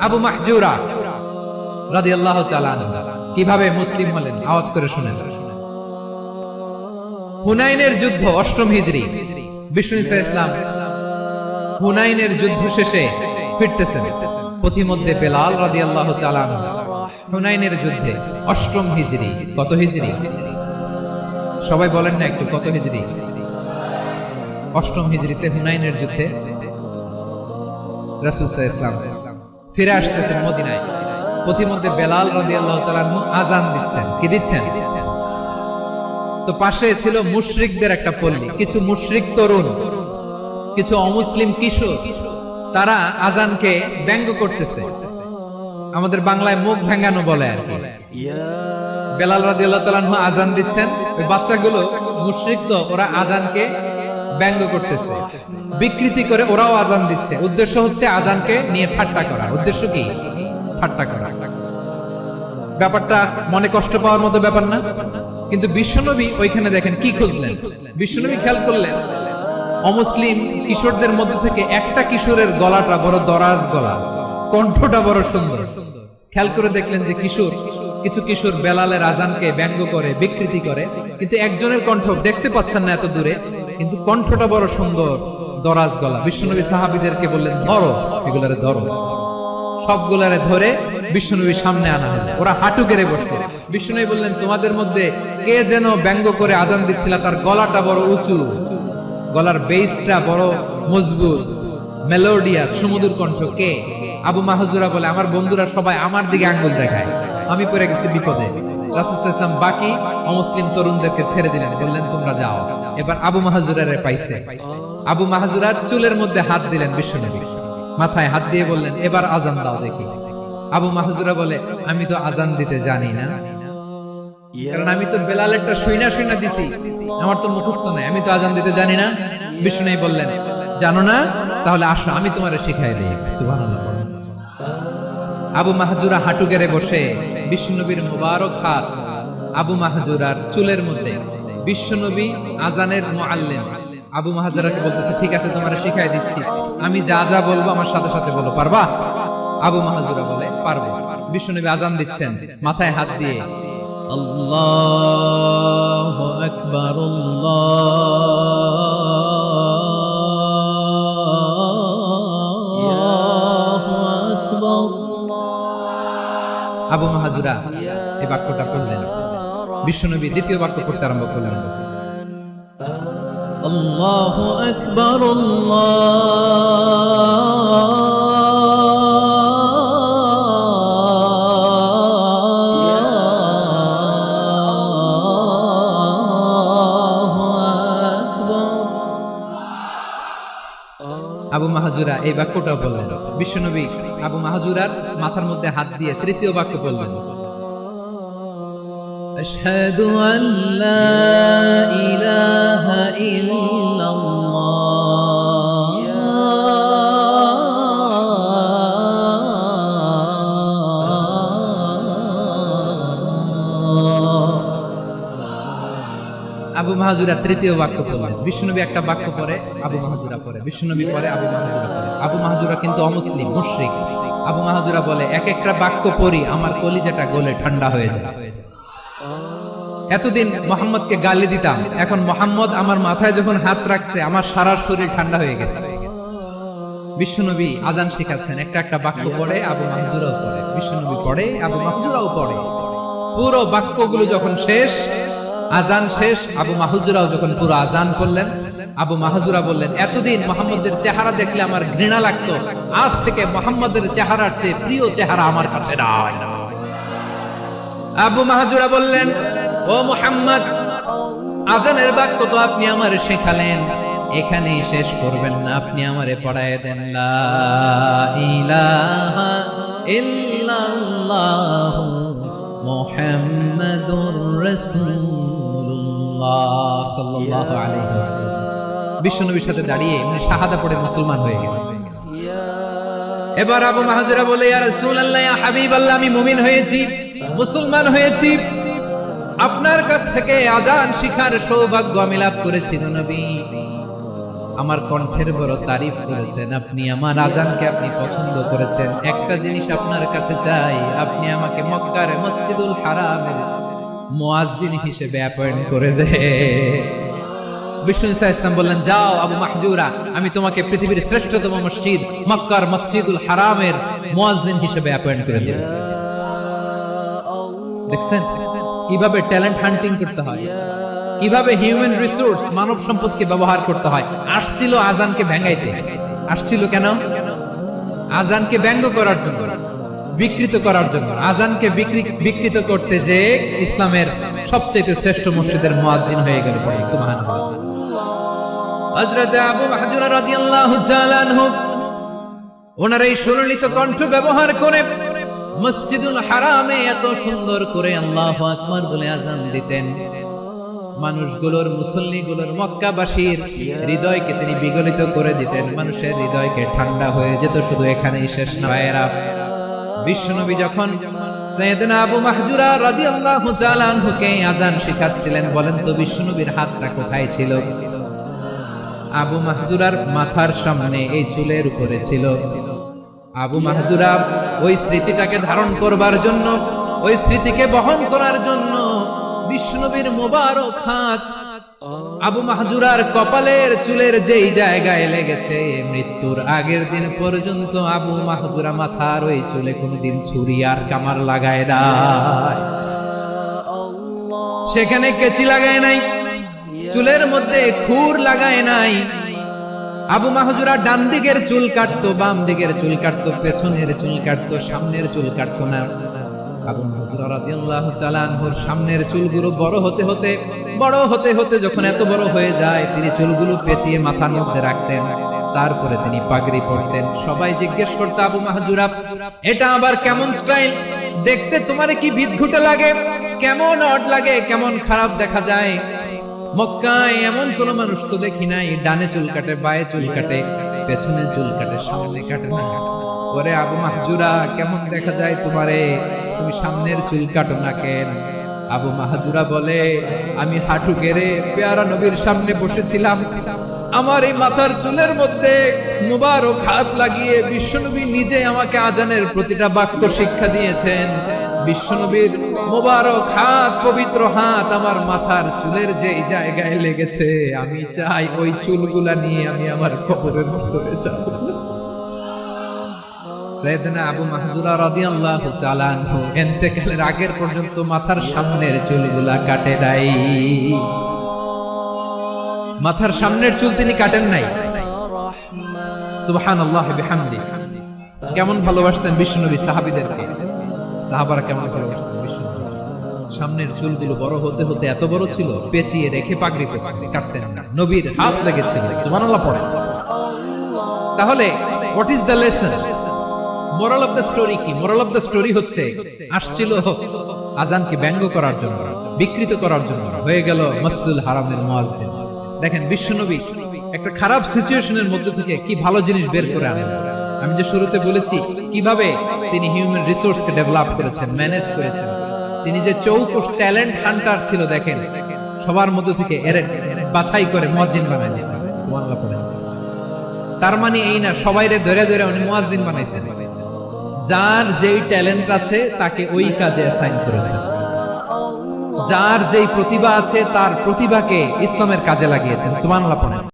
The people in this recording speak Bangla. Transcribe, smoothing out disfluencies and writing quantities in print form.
আবু মাহজুরা রাদিয়াল্লাহু তাআলা আনহু কিভাবে মুসলিম হলেন আওয়াজ করে শুনেন। হুনাইনের যুদ্ধ ৮ম হিজরি, বিষ্ণু ঈসা ইসলাম হুনাইনের যুদ্ধ শেষে ফিরতেছেন। পথিমধ্যে বেলাল রাদিয়াল্লাহু তাআলা আনহু হুনাইনের যুদ্ধে ৮ম হিজরি। কত হিজরি সবাই বলেন না একটু, কত হিজরি? ৮ম হিজরিতে হুনাইনের যুদ্ধে রাসূল সাল্লাল্লাহু আলাইহি ওয়াসাল্লাম ফিরে আসতেছেন মদিনায়। পথিমধ্যে বেলাল রাদিয়াল্লাহু তাআলা আনহু আযান দিচ্ছেন। কি দিচ্ছেন? তো পাশে ছিল মুশরিকদের একটা পল্লী, কিছু মুশরিক তরুণ, কিছু অমুসলিম কিশোর, তারা আযানকে ব্যঙ্গ করতেছে। আমাদের বাংলায় মুখ ভেঙ্গানো বলে আর কি। বেলাল রাদিয়াল্লাহু তাআলা আনহু আযান দিচ্ছেন, ওই বাচ্চাগুলো মুশরিক, তো ওরা আযানকে ব্যঙ্গ করতেছে, বিকৃতি করে ওরাও আযান দিচ্ছে। উদ্দেশ্য হচ্ছে আযানকে নিয়ে ঠাট্টা করা। উদ্দেশ্য কি? ঠাট্টা করা। ব্যাপারটা মনে কষ্ট পাওয়ার মতো ব্যাপার না? কিন্তু বিশ্বনবী ওইখানে দেখেন কি খুঁজলেন। বিশ্বনবী খেয়াল করলেন অমুসলিম কিশোরদের মধ্যে থেকে একটা কিশোরের গলাটা বড় দরাজ গলা, কণ্ঠটা বড় সুন্দর। খেয়াল করে দেখলেন যে কিছু কিশোর বেলালের আযানকে ব্যঙ্গ করে, বিকৃতি করে, কিন্তু একজনের কণ্ঠ দেখতে পাচ্ছেন না এত দূরে, কিন্তু কণ্ঠটা বড় সুন্দর, দরাজ গলা। বিশ্বনবী সাহাবীদেরকে বললেন, ধরো এগুলারে, ধরো। সবগুলারে ধরে বিশ্বনবীর সামনে আনা হলো। ওরা হাঁটু গেড়ে বসলো। বিশ্বনবী বললেন, তোমাদের মধ্যে কে যেন ব্যঙ্গ করে আযান দিচ্ছিল, তার গলাটা বড় উঁচু, গলার বেসটা বড় মজবুত, মেলোডিয়াস, সুমধুর কণ্ঠ। কে? আবু মাহজুরা বলে, আমার বন্ধুরা সবাই আমার দিকে আঙ্গুল দেখায়, আমি পড়ে গেছি বিপদে। রাসূল সাল্লাল্লাহু আলাইহি ওয়াসাল্লাম বাকি অমুসলিম তরুণদেরকে ছেড়ে দিলেন, বললেন তোমরা যাও। এবার আবু মাহজুরারে পাইছে। আবু মাহজুরার চুলের মধ্যে হাত দিলেন বিশ্বনবী, মাথায় হাত দিয়ে বললেন, এবার আযান দাও দেখি। আবু মাহজুরা বলে, আমি তো আযান দিতে জানি না, কারণ আমি তো বেলালেরটা শুইনা দিছি, আমার তো মুখস্থ নাই, আমি তো আযান দিতে জানি না। বিষ্ণু বললেন, জানো না? তাহলে আসো, আমি তোমারে শিখাই দিই। সুবহানাল্লাহ। আবু মাহজুরা হাঁটু গেড়ে বসে, বিশ্বনবীর মুবারক হাত আবু মাহজুরার চুলের মধ্যে। বিশ্বনবী আযানের মুআল্লিম আবু মাহজুরাকে বলতেছে, ঠিক আছে তোমারে শিখাই দিচ্ছি, আমি যা যা বলবো আমার সাথে সাথে বলো, পারবা? আবু মাহজুরা বলে, পারবো। বিশ্বনবী আযান দিচ্ছেন, মাথায় হাত দিয়ে আল্লাহু আকবার, আল্লাহু আকবার। আবু মাহজুরা এই বাক্যটা পড়লেন। বিশ্বনবী দ্বিতীয় বাক্য পড়তে আরম্ভ করলেন, আল্লাহু আকবার, আবু মাহজুরা এই বাক্যটা বললেন। বিশ্বনবী আবু মাহজুরার মাথার মধ্যে হাত দিয়ে তৃতীয় বাক্য বললেন, আশহাদু আল্লা ইলাহা ইল্লাল্লাহ, আবু মাহজুরা তৃতীয় বাক্য বললেন। বিশ্বনবী একটা বাক্য পরে আবু মাহজুরা পরে, বিশ্বনবী পরে আবু মাহজুরা পরে। আবু মাহজুরা কিন্তু অমুসলিম, মুশরিক। আবু মাহজুরা বলে, এক একটা বাক্য পড়ি আমার কলিজাটা গলে ঠান্ডা হয়ে যায়। এতদিন মোহাম্মদকে গালি দিতাম, এখন মোহাম্মদ আমার মাথায় যখন হাত রাখছে আমার সারা শরীর ঠান্ডা হয়ে গেছে। বিশ্বনবী আযান শিখাচ্ছেন, একটা একটা বাক্য পড়ে আবু মাহজুরাও পড়ে, বিশ্বনবী পড়ে, আবু মাহজুরাও পড়ে। পুরো বাক্যগুলো যখন শেষ, আযান শেষ, আবু মাহজুরাও যখন পুরো আযান করলেন, আবু মাহজুরা বললেন, এতদিন মোহাম্মদের চেহারা দেখলে আমার ঘৃণা লাগতো, আজ থেকে মোহাম্মদের চেহারার চেয়ে প্রিয় চেহারা আমার কাছে নাই। আবু মাহজুরা বললেন, ও মুহাম্মদ, আযানের বাক্য তো আপনি আমারে শেখালেন, এখানেই শেষ করবেন না, আপনি আমারে পড়ায় দেন, লা ইলাহা ইল্লাল্লাহু মুহাম্মাদুর রাসূলুল্লাহ সাল্লাল্লাহু আলাইহি ওয়াসাল্লাম। বিশ্বনবীর সাথে দাঁড়িয়ে উনি শাহাদা পড়ে মুসলমান হয়ে গেলেন। এবার আবু মাহজুরা বলে, ইয়া রাসূলুল্লাহ, ইয়া হাবিবাল্লাহ, আমি মুমিন হয়েছি, মুসলমান হয়েছি, আপনার কাছ থেকে আযান শিখার সৌভাগ্য আমি লাভ করেছি নবী। আমার কণ্ঠের বড় তারিফ করেছেন, আপনি আমার আজানকে আপনি পছন্দ করেছেন। একটা জিনিস আপনার কাছে চাই, আপনি আমাকে মক্কার মসজিদুল হারামের মুয়াজ্জিন হিসেবে অ্যাপয়েন্ট করে দে। বিষ্ণু ঈসা ইসলাম বললেন, যাও আবু মাহজুরা, আমি তোমাকে পৃথিবীর শ্রেষ্ঠতম মসজিদ মক্কার মসজিদুল হারামের মুয়াজ্জিন হিসেবে অ্যাপয়েন্ট করে দেব। দেখছেন কিভাবে ট্যালেন্ট হান্টিং করতে হয়, কিভাবে হিউম্যান রিসোর্স মানব সম্পদকে ব্যবহার করতে হয়। আসছিল আজানকে ভেঙাইতে, আসছিল কেন? আজানকে ব্যঙ্গ করার জন্য, বিকৃত করার জন্য। আজানকে বিকৃত করতে যে ইসলামের সবচেয়ে শ্রেষ্ঠ মসজিদের মুয়াজ্জিন হয়ে গেল। সুবহানাল্লাহ। হযরত আবু মাহজুরা রাদিয়াল্লাহু তাআলা আনহু ওনার এই সুললিত কণ্ঠ ব্যবহার করে মসজিদুল হারামে এত সুন্দর করে আল্লাহু আকবার বলে আজান দিতেন। মানুষগুলোর, মুসল্লিগুলোর, মক্কাবাসীর হৃদয়কে তিনি বিগলিত করে দিতেন। মানুষের হৃদয়কে ঠান্ডা হয়ে যেত। শুধু এখানেই শেষ না ভাইয়েরা, বিশ্বনবী যখন সাইয়েদনা আবু মাহজুরা রাদিয়াল্লাহু তাআলা আনহুকে আজান শিখাচ্ছিলেন, বলেন তো বিশ্বনবীর হাতটা কোথায় ছিল? আবু মাহজুরার মাথার সামনে, এই চুলের উপরে ছিল। আবু মাহজুরা ওই স্মৃতিটাকে ধারণ করবার জন্য, ওই স্মৃতিকে বহন করার জন্য বিশ্বনবীর মোবারক হাত আবু মাহজুরার কপালের চুলের যেই জায়গায় লেগেছে, মৃত্যুর আগের দিন পর্যন্ত আবু মাহজুরা মাথার ওই চুলে কোনদিন ছুরি আর কামার লাগায় নাই, সেখানে কেচি লাগায় নাই, চুলের মধ্যে খুর লাগায় নাই। আবু মাহজুরা ডান দিকের চুল কাটতো, বাম দিকের চুল কাটতো, পেছনের চুল কাটতো, সামনের চুল কাটতো না। আবু মাহজুরা রাদিয়াল্লাহু তাআলা আনহুর সামনের চুলগুলো বড় হতে হতে যখন এত বড় হয়ে যায়, তিনি চুলগুলো পেঁচিয়ে মাথার মধ্যে রাখতেন। তারপরে তিনি পাগড়ি পরতেন। সবাই জিজ্ঞেস করতো, আবু মাহজুরা এটা আবার কেমন স্টাইল? দেখতে তোমার কি বিদঘুটে লাগে? কেমন অড লাগে? কেমন খারাপ দেখা যায়? মক্কায় এমন কোন মানুষ তো দেখি নাই, ডানে চুল কাটে, বায়ে চুল কাটে, পেছনে চুল কাটে, সামনে কাটে না। ওরে আবু মাহজুরা, কেমন দেখা যায় তোমারে? তুমি সামনের চুল কাটো না কেন? আবু মাহজুরা বলে, আমি হাঁটু গেড়ে পেয়ারা নবীর সামনে বসেছিলাম, আমার এই মাথার চুলের মধ্যে মুবারক হাত লাগিয়ে বিশ্বনবী নিজে আমাকে আজানের প্রতিটা বাক্য শিক্ষা দিয়েছেন। বিশ্বনবীর মোবারক হাত, পবিত্র হাত আমার মাথার চুলের যে জায়গায় লেগেছে, আমি চাই ওই চুলগুলা নিয়ে আমি আমার কবরের ভিতরে যাব। সাইয়েদনা আবু মাহজুরা রাদিয়াল্লাহু তাআলা আনহু ইন্তেকালের আগের পর্যন্ত মাথার সামনের চুলগুলা কাটে নাই। মাথার সামনের চুল তিনি কাটেন নাই। সুবহানাল্লাহ বিহামদি। কেমন ভালোবাসতেন বিশ্বনবী সাহাবীদেরকে, সাহাবারা কেমন ভালোবাসতেন বিশ্বনবী। সামনের চুলগুলো বড় হতে হতে এত বড় ছিল, পেঁচিয়ে রেখে পাগড়ি কাটতেন না। নবীর হাত লেগেছিল। সুবহানাল্লাহ পড়ে। তাহলে what is the lesson? Moral of the story কি? মোরাল অফ দ্য স্টোরি হচ্ছে, আসছিল আজানকে ব্যঙ্গ করার জন্য, বিকৃত করার জন্য, হয়ে গেল মসজিদুল হারামের মুয়াজ্জিন। দেখেন বিশ্বনবী একটা খারাপ সিচুয়েশনের মধ্যে থেকে কি ভালো জিনিস বের করে আনেন। আমি যে শুরুতে বলেছি কিভাবে তিনি হিউম্যান রিসোর্সকে ডেভেলপ করেছেন, ম্যানেজ করেছেন। তিনি যে চৌকস ট্যালেন্ট হান্টার ছিল, দেখেন সবার মধ্যে থেকে এর বাছাই করে মুয়াজ্জিন বানায় দিয়েছেন। সুবহানাল্লাহ পড়েন। তার মানে এই না সবাইরে ধরে ধরে উনি মুয়াজ্জিন বানাইছেন। যার যেই ট্যালেন্ট আছে তাকে ওই কাজে অ্যাসাইন করেছেন। যার যেই প্রতিভা আছে তার প্রতিভাকে ইসলামের কাজে লাগিয়েছেন। সুবহানাল্লাহ পড়েন।